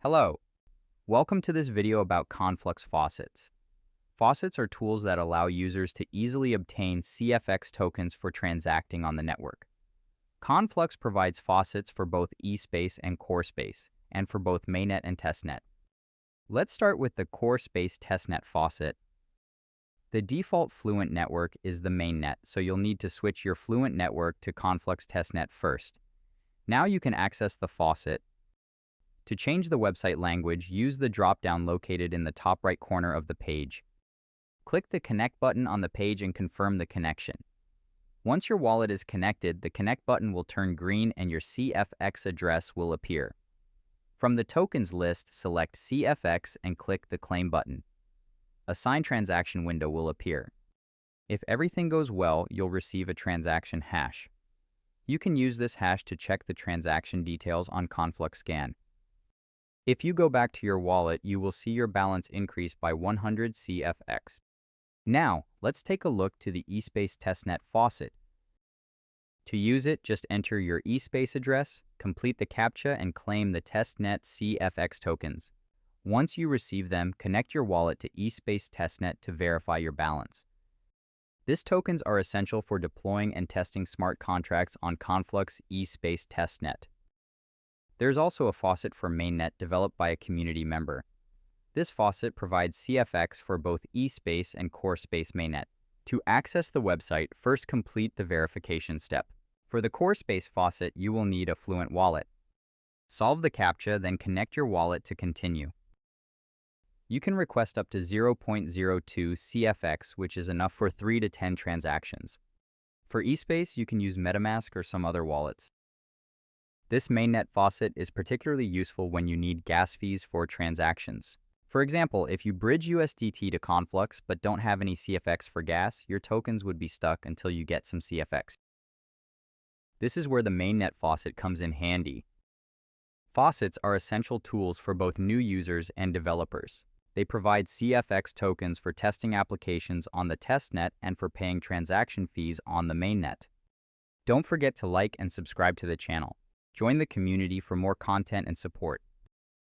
Hello, welcome to this video about Conflux Faucets. Faucets are tools that allow users to easily obtain CFX tokens for transacting on the network. Conflux provides faucets for both eSpace and CoreSpace, and for both Mainnet and Testnet. Let's start with the CoreSpace Testnet faucet. The default Fluent network is the mainnet, so you'll need to switch your Fluent network to Conflux Testnet first. Now you can access the faucet. To change the website language, use the drop-down located in the top right corner of the page. Click the Connect button on the page and confirm the connection. Once your wallet is connected, the Connect button will turn green and your CFX address will appear. From the tokens list, select CFX and click the Claim button. A signed transaction window will appear. If everything goes well, you'll receive a transaction hash. You can use this hash to check the transaction details on Conflux Scan. If you go back to your wallet, you will see your balance increase by 100 CFX. Now, let's take a look to the eSpace Testnet faucet. To use it, just enter your eSpace address, complete the CAPTCHA, and claim the Testnet CFX tokens. Once you receive them, connect your wallet to eSpace Testnet to verify your balance. These tokens are essential for deploying and testing smart contracts on Conflux eSpace Testnet. There's also a faucet for Mainnet developed by a community member. This faucet provides CFX for both eSpace and CoreSpace Mainnet. To access the website, first complete the verification step. For the CoreSpace faucet, you will need a Fluent wallet. Solve the CAPTCHA, then connect your wallet to continue. You can request up to 0.02 CFX, which is enough for 3 to 10 transactions. For eSpace, you can use MetaMask or some other wallets. This mainnet faucet is particularly useful when you need gas fees for transactions. For example, if you bridge USDT to Conflux but don't have any CFX for gas, your tokens would be stuck until you get some CFX. This is where the mainnet faucet comes in handy. Faucets are essential tools for both new users and developers. They provide CFX tokens for testing applications on the testnet and for paying transaction fees on the mainnet. Don't forget to like and subscribe to the channel. Join the community for more content and support.